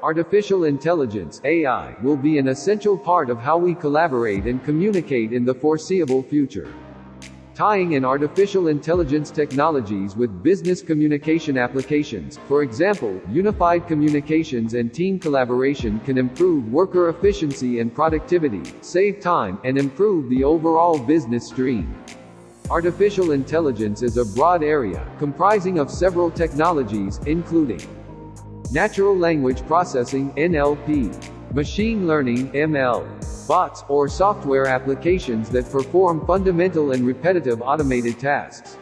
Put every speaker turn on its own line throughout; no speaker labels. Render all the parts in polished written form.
Artificial intelligence (AI) will be an essential part of how we collaborate and communicate in the foreseeable future. Tying in artificial intelligence technologies with business communication applications, for example, unified communications and team collaboration can improve worker efficiency and productivity, save time, and improve the overall business stream. Artificial intelligence is a broad area, comprising of several technologies, including natural language processing (NLP), machine learning (ML), bots, or software applications that perform fundamental and repetitive automated tasks.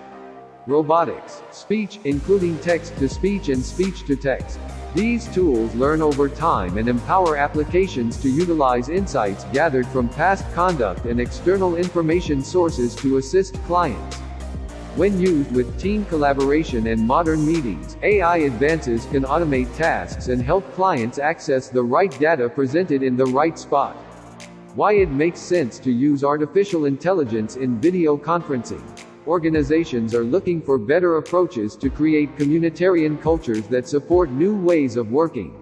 Robotics, speech, including text-to-speech and speech-to-text. These tools learn over time and empower applications to utilize insights gathered from past conduct and external information sources to assist clients. When used with team collaboration and modern meetings, AI advances can automate tasks and help clients access the right data presented in the right spot. Why it makes sense to use artificial intelligence in video conferencing. Organizations are looking for better approaches to create communitarian cultures that support new ways of working.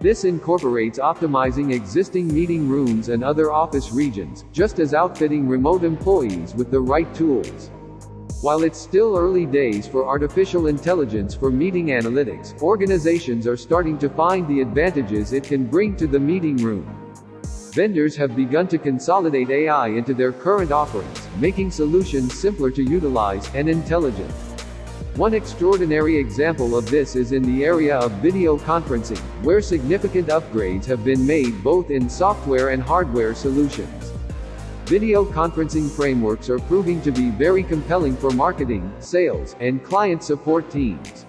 This incorporates optimizing existing meeting rooms and other office regions, just as outfitting remote employees with the right tools. While it's still early days for artificial intelligence for meeting analytics, organizations are starting to find the advantages it can bring to the meeting room. Vendors have begun to consolidate AI into their current offerings, making solutions simpler to utilize and intelligent. One extraordinary example of this is in the area of video conferencing, where significant upgrades have been made both in software and hardware solutions. Video conferencing frameworks are proving to be very compelling for marketing, sales, and client support teams.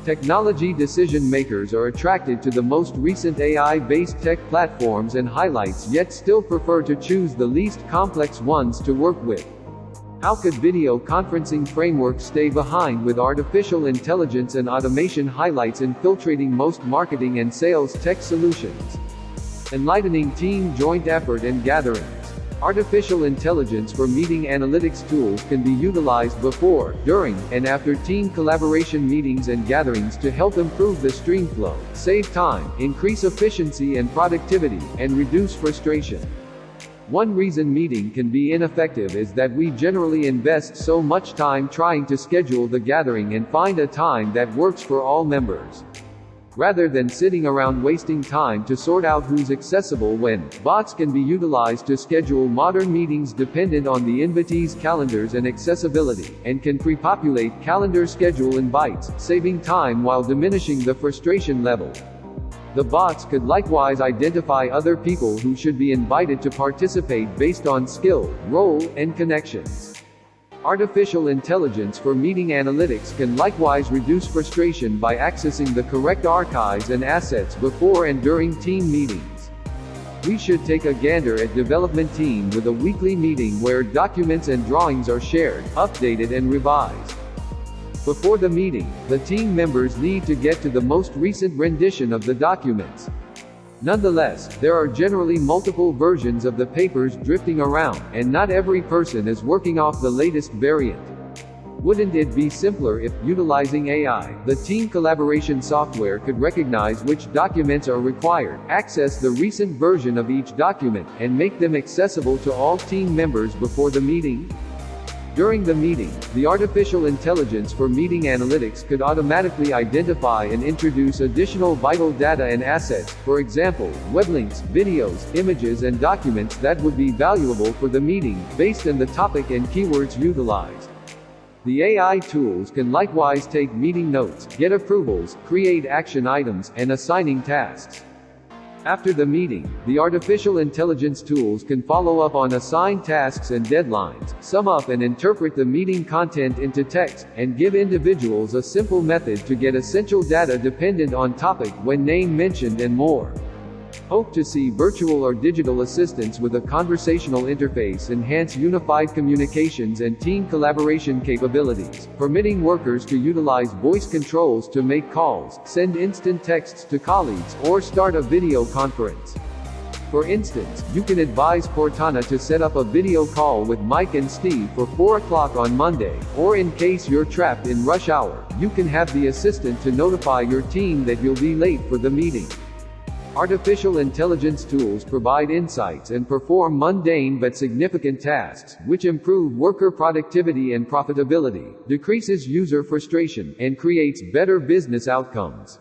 Technology decision makers are attracted to the most recent AI-based tech platforms and highlights, yet still prefer to choose the least complex ones to work with. How could video conferencing frameworks stay behind with artificial intelligence and automation highlights infiltrating most marketing and sales tech solutions? Enlightening team joint effort and gatherings. Artificial intelligence for meeting analytics tools can be utilized before, during, and after team collaboration meetings and gatherings to help improve the stream flow, save time, increase efficiency and productivity, and reduce frustration. One reason meeting can be ineffective is that we generally invest so much time trying to schedule the gathering and find a time that works for all members. Rather than sitting around wasting time to sort out who's accessible when, bots can be utilized to schedule modern meetings dependent on the invitees' calendars and accessibility, and can pre-populate calendar schedule invites, saving time while diminishing the frustration level. The bots could likewise identify other people who should be invited to participate based on skill, role, and connections. Artificial intelligence for meeting analytics can likewise reduce frustration by accessing the correct archives and assets before and during team meetings. We should take a gander at development team with a weekly meeting where documents and drawings are shared, updated and revised. Before the meeting, the team members need to get to the most recent rendition of the documents. Nonetheless, there are generally multiple versions of the papers drifting around, and not every person is working off the latest variant. Wouldn't it be simpler if, utilizing AI, the team collaboration software could recognize which documents are required, access the recent version of each document, and make them accessible to all team members before the meeting? During the meeting, the artificial intelligence for meeting analytics could automatically identify and introduce additional vital data and assets, for example, web links, videos, images and documents that would be valuable for the meeting, based on the topic and keywords utilized. The AI tools can likewise take meeting notes, get approvals, create action items, and assigning tasks. After the meeting, the artificial intelligence tools can follow up on assigned tasks and deadlines, sum up and interpret the meeting content into text, and give individuals a simple method to get essential data dependent on topic, when name mentioned and more. Hope to see virtual or digital assistants with a conversational interface enhance unified communications and team collaboration capabilities, permitting workers to utilize voice controls to make calls, send instant texts to colleagues, or start a video conference. For instance, you can advise Cortana to set up a video call with Mike and Steve for 4 o'clock on Monday, or in case you're trapped in rush hour, you can have the assistant to notify your team that you'll be late for the meeting. Artificial intelligence tools provide insights and perform mundane but significant tasks, which improve worker productivity and profitability, decreases user frustration, and creates better business outcomes.